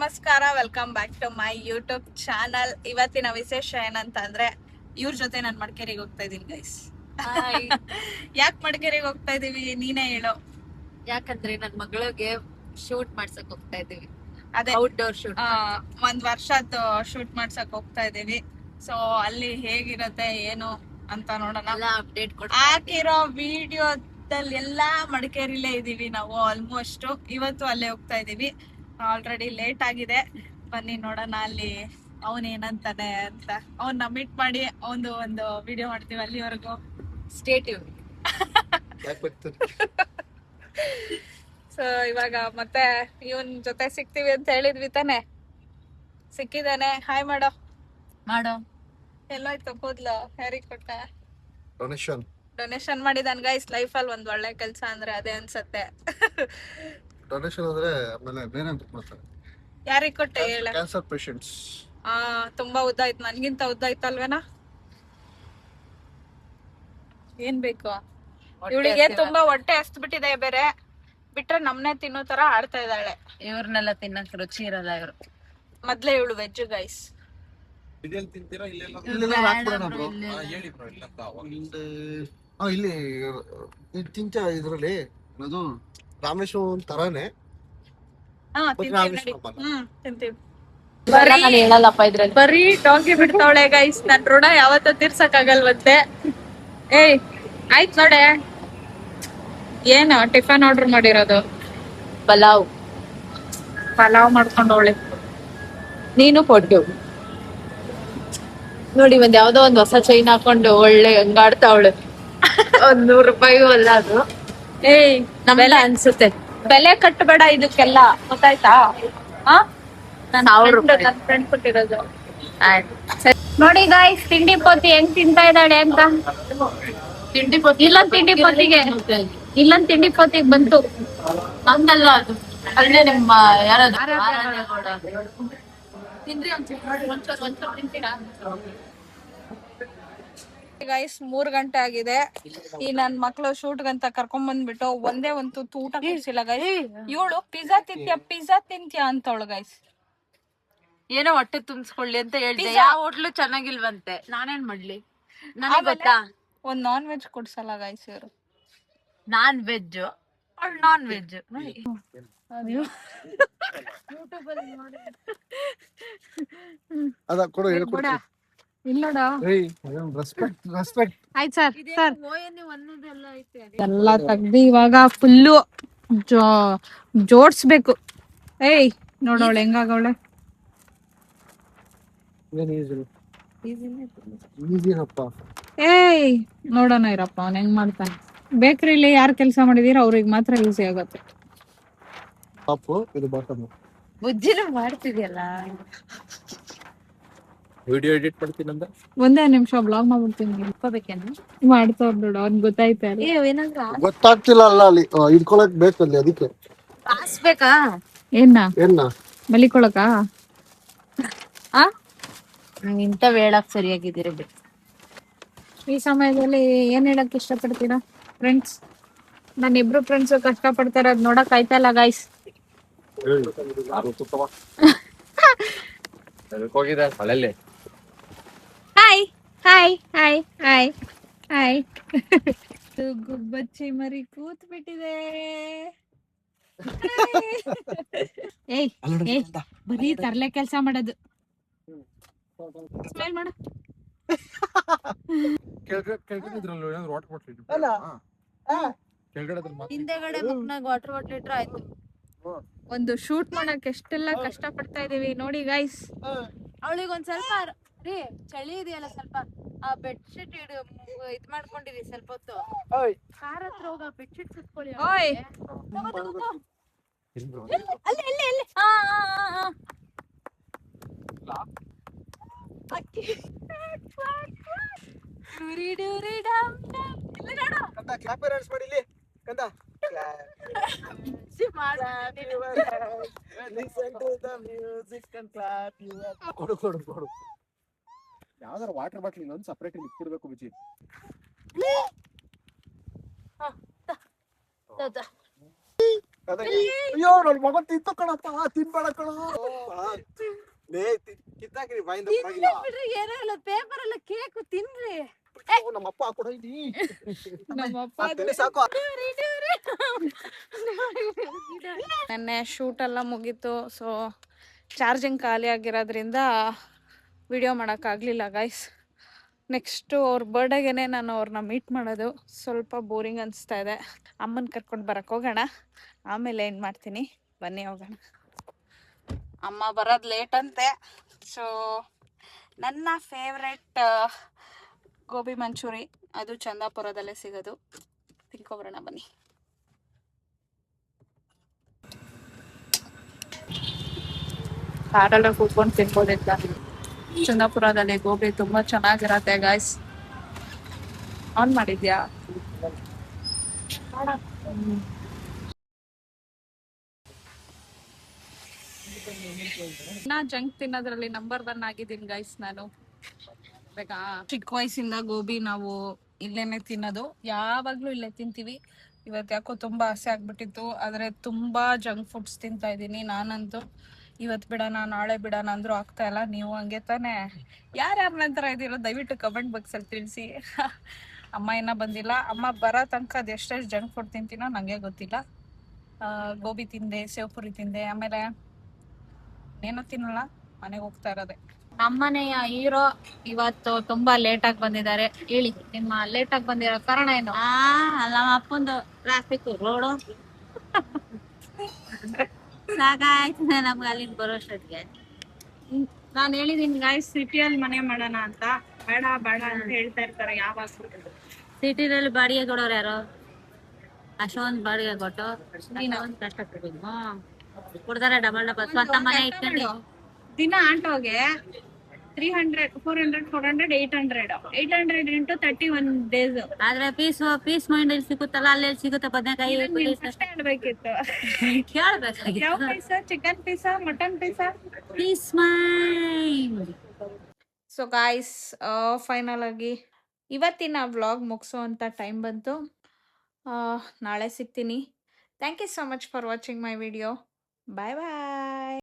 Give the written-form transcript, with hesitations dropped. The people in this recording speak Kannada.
ನಮಸ್ಕಾರ, welcome back to my YouTube channel. ಇವತ್ತಿನ ವಿಶೇಷ ಏನಂತ ಅಂದ್ರೆ ಇವ್ರ ಜೊತೆ ನಾನು ಮಡಿಕೇರಿಗೆ ಹೋಗ್ತಾ ಇದೀನಿ ಗೈಸ್. ಯಾಕೆ ಮಡಿಕೇರಿಗೆ ಹೋಗ್ತಾ ಇದೀವಿ ನೀನೇ ಹೇಳೋ. ಯಾಕಂದ್ರೆ ನನ್ ಮಗಳಿಗೆ ಶೂಟ್ ಮಾಡ್ಸಕ್ ಹೋಗ್ತಾ ಇದೀವಿ. ಅದೇ ಔಟ್ಡೋರ್ ಶೂಟ್, ಒಂದ್ ವರ್ಷದ್ದು ಶೂಟ್ ಮಾಡ್ಸಕ್ ಹೋಗ್ತಾ ಇದೀವಿ. ಸೊ ಅಲ್ಲಿ ಹೇಗಿರತ್ತೆ ಏನು ಅಂತ ನೋಡೋಣ. ಅಪ್ಡೇಟ್ ಹಾಕಿರೋ ವಿಡಿಯೋದಲ್ಲಿ ಎಲ್ಲಾ ಮಡಿಕೇರಿಲೇ ಇದೀವಿ ನಾವು. ಆಲ್ಮೋಸ್ಟ್ ಇವತ್ತು ಅಲ್ಲೇ ಹೋಗ್ತಾ ಇದೀವಿ. ಆಲ್ರೆಡಿ ಲೇಟ್ ಆಗಿದೆ. ಬನ್ನಿ ನೋಡೋಣ ಅಲ್ಲಿ ಅವನೇನಂತಾನೆ ಅಂತ. ಅವನ್ನ ಮೀಟ್ ಮಾಡಿ ಒಂದು ವಿಡಿಯೋ ಮಾಡ್ತೀವಿ. ಅಲ್ಲಿವರೆಗೂ ಸ್ಟೇಟಿವ್. ಸೊ ಇವಾಗ ಮತ್ತೆ ಇವನ್ ಜೊತೆ ಸಿಗ್ತೀವಿ ಅಂತ ಹೇಳಿದ್ವಿ ತಾನೆ. ಸಿಕ್ಕಿದಾನೆ. ಹಾಯ್ ಮಾಡೋ. ಎಲ್ಲೋಯ್ತು ಕೂದ್ಲು? ಯಾರಿಗ್ ಕೊಟ್ಟ? Donation ಮಾಡಿದಾನ್ guys. ಲೈಫ್ ಅಲ್ಲಿ ಒಂದ್ ಒಳ್ಳೆ ಕೆಲ್ಸ ಅಂದ್ರೆ ಅದೇ ಅನ್ಸತ್ತೆ. ಡೊನೇಷನ್ ಅಂದ್ರೆ ಆಮೇಲೆ ಬೇರೆ ಅಂತ ಮಾಡ್ತಾರೆ. ಯಾರಿಗ್ ಕೊಟ್ಟೆ ಹೇಳ? Cancer patients. ತುಂಬಾ ಉದ್ದ ಆಯ್ತು. ನನ್ಗಿಂತ ಉದ್ದ ಆಯ್ತಲ್ವೇನಾ? ಏನ್ ಬೇಕು ಇವಳಿಗೆ? ತುಂಬಾ ಹೊಟ್ಟೆ ಹಸ್ಬಿಟ್ಟಿದೆ ಬೇರೆ. ಬಿಟ್ರೆ ನಮ್ನೆ ತಿನ್ನೋ ತರ ಆಡ್ತಾ ಇದ್ದಾಳೆ. ಇವ್ರನ್ನೆಲ್ಲ ತಿನ್ನಕ್ ರುಚಿ ಇರಲ್ಲ ಇವ್ರು. ಮೊದ್ಲೇ ಇವಳು ವೆಜ್ ಗೈಸ್. ಇಲ್ಲಿ ತಿಂತ ಇದ್ರಲ್ಲಿ ಅದು ರಾಮೇಶ್ವರ ತರಾನೇ. ತಿಂತೀವಿ. ಹೇಳಲ್ಲಪ್ಪ ಇದ್ರಲ್ಲಿ. ಬರೀ ಡಾಂಗಿ ಬಿಡ್ತಾವಳೆ ಗೈಸ್. ನನ್ ಋಣ ಯಾವತ್ತ ತೀರ್ಸಕ್ ಆಗಲ್ವಂತೆ. ಏಯ್ ಆಯ್ತ್ ನೋಡೆ. ಏನು ಟಿಫನ್ ಆರ್ಡರ್ ಮಾಡಿರೋದು? ಪಲಾವ್ ಮಾಡ್ಕೊಂಡವಳೆ. ನೀನು ಕೊಟ್ಟು ನೋಡಿ, ಒಂದ್ ಯಾವ್ದೋ ಒಂದ್ ಹೊಸ ಚೈನ್ ಹಾಕೊಂಡು ಒಳ್ಳೆ ಹಂಗಾಡ್ತಾವಳು. ಒಂದ್ ₹100 ಅಲ್ಲ ಅದು. ಏಯ್ ನಮ್ಮೆಲ್ಲ ಅನ್ಸುತ್ತೆ. ಬೆಲೆ ಕಟ್ಟಬೇಡ ಇದಕ್ಕೆಲ್ಲ, ಗೊತ್ತಾಯ್ತಾ? ನನ್ ಫ್ರೆಂಡ್ ಕೊಟ್ಟಿರೋದು. ನೋಡಿ ಗಾಯ್ಸ್, ತಿಂಡಿ ಪೋತಿ ಹೆಂಗ್ ತಿಂತಾ ಇದ್ದಾಳೆ ಅಂತ. ಇಲ್ಲೊಂದ್ ತಿಂಡಿ ಪೋತಿಗ್ ಬಂತು. ಹಂಗಲ್ಲ ಅದು. ಅಲ್ಲೇ ನಿಮ್ಮ ಯಾರಾದ್ರು ಗೈಸ್ 3 ಗಂಟೆ ಆಗಿದೆ. ಈ ನನ್ ಮಕ್ಳು ಶೂಟ್ಗಂತ ಕರ್ಕೊಂಡ್ ಬಂದ್ಬಿಟ್ಟು ಒಂದೇ ಒಂದು ಊಟ ಕೊಡ್ಸಿಲ್ಲ ಗೈಸ್. ಇವಳು ಪಿಜ್ಜಾ ತಿಂತ್ಯಾ ಅಂತವಳು ಗೈಸ್. ಏನೋ ಹೊಟ್ಟೆ ತುಂಬಿಸ್ಕೊಳ್ಳಿ ಅಂತ ಹೇಳ್ದೆ. ಯಾವ ಹೋಟ್ಲು ಚೆನ್ನಾಗಿಲ್ವಂತೆ. ನಾನೇನ್ ಮಾಡ್ಲಿ? ನನಗ್ ಗೊತ್ತಾ, ಒಂದ್ ನಾನ್ ವೆಜ್ ಕೊಡ್ಸಲ್ಲ ಗೈಸ್ ಇವರು. ನಾನ್ ವೆಜ್ ನಾನ್ ವೆಜ್ ಎಲ್ಲ ತೆಗ್ದು ಇವಾಗ ಫುಲ್ಲು ಜೋಡ್ಸ್ಬೇಕು. ಏಯ್ ನೋಡವಳೆ ಹೆಂಗಾಗವಳೆ. ಏಯ್ ನೋಡೋಣ ಇರಪ್ಪ ಅವ್ನ ಹೆಂಗ್ ಮಾಡ್ತಾನೆ. ಬೇಕರಿಲಿ ಯಾರು ಕೆಲಸ ಮಾಡಿದೀರ ಅವ್ರಿಗೆ ಮಾತ್ರ ಈಸಿ ಆಗತ್ತೆ. ಬುಜ್ಜಿನೂ ಮಾಡ್ತಿದ್ಯಲ್ಲ. ವಿಡಿಯೋ ಎಡಿಟ್ ಮಾಡ್ತೀನಂದ ಒಂದೇ ನಿಮಿಷ ಬ್ಲಾಗ್ ಮಾಡ್ಬಿಡ್ತೀನಿ. ಮಾಡ್ತಾ ಬಿಡು, ಅವ್ನ್ ಗೊತ್ತಾಯ್ತಾ? ಗೊತ್ತಾಗ್ತಿಲ್ಲ ಅಲ್ಲ ಅಲ್ಲಿ ಇಟ್ಕೊಳಕ್ ಬೇಕಲ್ಲಿ, ಅದಕ್ಕೆ ಕಾಸ್ಬೇಕಾ? ಏನ್ನ ಮಲಿಕೊಳಕ? ಇಂಥವ್ ಹೇಳಕ್ ಸರಿಯಾಗಿದ್ದೀರಿ. ಈ ಸಮಯದಲ್ಲಿ ಏನ್ ಹೇಳಕ್ ಇಷ್ಟಪಡ್ತೀರಾ ಫ್ರೆಂಡ್ಸ್? ನನ್ನ ಇಬ್ರು ಫ್ರೆಂಡ್ಸ್ ಕಷ್ಟ ಪಡ್ತಾರ, ಅದ್ ನೋಡಕ್ ಆಯ್ತಲ್ಲ guys. Hi hi hi hi hi. ಗುಬ್ಬಚ್ಚಿ ಮರಿ ಕೂತ್ ಬಿಟ್ಟಿದೆ. ಏಯ್ ಬರೀ ತರ್ಲೆ ಕೆಲ್ಸ ಮಾಡೋದು. ಸ್ಮೈಲ್ ಮಾಡು. ಹಿಂದೆಗಡೆ ಮುಕ್ನಾಗ ವಾಟರ್ ಬಾಟ್ಲ್ ಇಟ್ರೆ ಆಯ್ತು. ಒಂದು ಶೂಟ್ ಮಾಡಕ್ ಎಷ್ಟೆಲ್ಲ ಕಷ್ಟ ಪಡ್ತಾ ಇದೀವಿ ನೋಡಿ ಗೈಸ್. ಅವಳಿಗೊಂದ್ ಸ್ವಲ್ಪ ರೀ ಚಳಿ ಇದೆಯಲ್ಲ, ಸ್ವಲ್ಪ ಆ ಬೆಡ್ಶೀಟ್ ಇದ್ ಮಾಡ್ಕೊಂಡಿರಿ. ಸ್ವಲ್ಪ ಹೊತ್ತು ಕಾರ್ ಹತ್ರ ಹೋಗ ಬೆಡ್ಶೀಟ್ ಸುತ್ಕೊಳ್ಳಿ. ಓಯ್ ಯಾವ್ದಾರ ವಾಟರ್ ಬಾಟ್ಲ್ ಇನ್ನೊಂದು ಸಪರೇಟ್ ಇಟ್ಬಿಡ್ಬೇಕು ಬುಜ್ಜಿ. ಅಯ್ಯೋ ನನ್ ಮಗ ತಿಂತ ಕಣಪ್ಪ ತಿನ್ಬೇಡ ಕಣ ಕಿತ್ತಾಕಿರಿ ಬಾಯಿಂದ ತಿನ್ಲಿ ಬಿಡ್ರಿ, ಏನೋ ಇಲ್ಲ, ಪೇಪರ್ ಎಲ್ಲ ಕೇಕು ತಿನ್ರಿ. ನಮ್ಮಪ್ಪ ಹಾಕೊಡ ಇಲ್ಲಿ ನಮ್ಮಪ್ಪ ಸಾಕು. ನೆನ್ನೆ ಶೂಟ್ ಎಲ್ಲ ಮುಗೀತು. ಸೊ ಚಾರ್ಜಿಂಗ್ ಖಾಲಿ ಆಗಿರೋದ್ರಿಂದ ವಿಡಿಯೋ ಮಾಡೋಕ್ಕಾಗಲಿಲ್ಲ ಗೈಸ್. ನೆಕ್ಸ್ಟು ಅವ್ರ ಬರ್ಡೇಗೆ ನಾನು ಅವ್ರನ್ನ ಮೀಟ್ ಮಾಡೋದು. ಸ್ವಲ್ಪ ಬೋರಿಂಗ್ ಅನಿಸ್ತಾ ಇದೆ. ಅಮ್ಮನ ಕರ್ಕೊಂಡು ಬರೋಕ್ಕೆ ಹೋಗೋಣ, ಆಮೇಲೆ ಏನು ಮಾಡ್ತೀನಿ ಬನ್ನಿ ಹೋಗೋಣ. ಅಮ್ಮ ಬರೋದು ಲೇಟ್ ಅಂತೆ. ಸೊ ನನ್ನ ಫೇವ್ರೆಟ್ ಗೋಬಿ ಮಂಚೂರಿ, ಅದು ಚಂದಾಪುರದಲ್ಲೇ ಸಿಗೋದು, ತಿನ್ಕೊಬರೋಣ ಬನ್ನಿ. ಕಾರಲ್ಲ ಕೂತ್ಕೊಂಡು ತಿನ್ಬೋದಿಲ್ಲ. ಚಂದಾಪುರದಲ್ಲಿ ಗೋಬಿ ತುಂಬಾ ಚೆನ್ನಾಗಿರತ್ತೆ ಗಾಯ್ಸ್. ಆನ್ ಮಾಡಿದ್ಯಾ? ನಾ ಜಂಕ್ ತಿನ್ನೋದ್ರಲ್ಲಿ ನಂಬರ್ 1 ಆಗಿದ್ದೀನಿ ಗೈಸ್ ನಾನು. ಬೇಕಾ? ಚಿಕ್ಕ ವಯಸ್ಸಿಂದ ಗೋಬಿ ನಾವು ಇಲ್ಲೇನೆ ತಿನ್ನೋದು, ಯಾವಾಗ್ಲೂ ಇಲ್ಲೇ ತಿಂತೀವಿ. ಇವತ್ತು ಯಾಕೋ ತುಂಬಾ ಆಸೆ ಆಗ್ಬಿಟ್ಟಿತ್ತು, ಆದ್ರೆ ತುಂಬಾ ಜಂಕ್ ಫುಡ್ಸ್ ತಿಂತಾ ಇದ್ದೀನಿ ನಾನಂತೂ. ಇವತ್ತು ಬಿಡೋಣ ನಾಳೆ ಬಿಡೋಣ ಅಂದ್ರೂ ಆಗ್ತಾ ಇಲ್ಲ. ನೀವು ಹಂಗೆ ತಾನೇ? ಯಾರ್ಯಾರ ನಂತರ ಇದಿರೋ ದಯವಿಟ್ಟು ಕಮೆಂಟ್ ಬಾಕ್ಸಲ್ಲಿ ತಿಳಿಸಿ. ಅಮ್ಮ ಇನ್ನೂ ಬಂದಿಲ್ಲ. ಅಮ್ಮ ಬರೋ ತನಕ ಅದೆಷ್ಟೆಷ್ಟು ಜಂಕ್ ಫುಡ್ ತಿಂತೀನೋ ನನಗೆ ಗೊತ್ತಿಲ್ಲ. ಗೋಬಿ ತಿಂದೆ, ಸೇವ್ಪುರಿ ತಿಂದೆ, ಆಮೇಲೆ ಏನೋ ತಿನ್ನಲ್ಲ, ಮನೆಗೆ ಹೋಗ್ತಾ ಇರೋದೆ. ನಮ್ಮನೆಯ ಹೀರೋ ಇವತ್ತು ತುಂಬಾ ಲೇಟ್ ಆಗಿ ಬಂದಿದ್ದಾರೆ. ಹೇಳಿ, ನಿಮ್ಮ ಲೇಟ್ ಆಗಿ ಬಂದಿರೋ ಕಾರಣ ಏನು? ನಮ್ಮ ಅಪ್ಪಂದು ಟ್ರಾಫಿಕ್ ರೋಡು ಸಾಕಾಯ್ತು ನಮ್ಗೆ ಅಲ್ಲಿಂದ ಬರೋಷ್ಟೊತ್ತಿಗೆ. ನಾನು ಹೇಳಿದೀನಿ ಗಾಯ್ಸ್, ಸಿಟಿಯಲ್ಲಿ ಮನೆ ಮಾಡೋಣ ಅಂತ. ಬೇಡ ಬೇಡ ಅಂತ ಹೇಳ್ತಾ ಇರ್ತಾರೆ ಯಾವಾಗ. ಸಿಟಿನಲ್ಲಿ ಬಾಡಿಗೆ ಕೊಡೋರು ಯಾರು? ಅಷ್ಟೊಂದು ಬಾಡಿಗೆ ಕೊಟ್ಟು ಒಂದು ಕಷ್ಟ ಪಡ್ಬೇಕು. ಕೊಡ್ತಾರೆ ಡಬಲ್ ಸ್ವಂತ ಮನೆ ಇಟ್ಕೊಂಡು. ದಿನ ಆಟೋಗೆ 300, 400, 400, 800 ಇಂಟು 31 days. ಆದ್ರೆ ಪೀಸ್ ಮೈಂಡ್ ಎಲ್ಲಿ ಸಿಗುತ್ತಲ್ಲ, ಅಲ್ಲಿ ಸಿಗುತ್ತೆ ಬದನೆಕಾಯಿ. ಅಷ್ಟೇ ಹೇಳ್ಬೇಕಿತ್ತು. ಕೇಳ್ಬೇಕಾಗಿತ್ತು. ಯಾವ piece? Chicken piece, mutton piece? Peace mind. So guys, final ಆಗಿ ಇವತ್ತಿನ ವ್ಲಾಗ್ ಮುಗಿಸೋವಂಥ ಟೈಮ್ ಬಂತು. ನಾಳೆ ಸಿಗ್ತೀನಿ. Thank you so much for watching my video. Bye bye.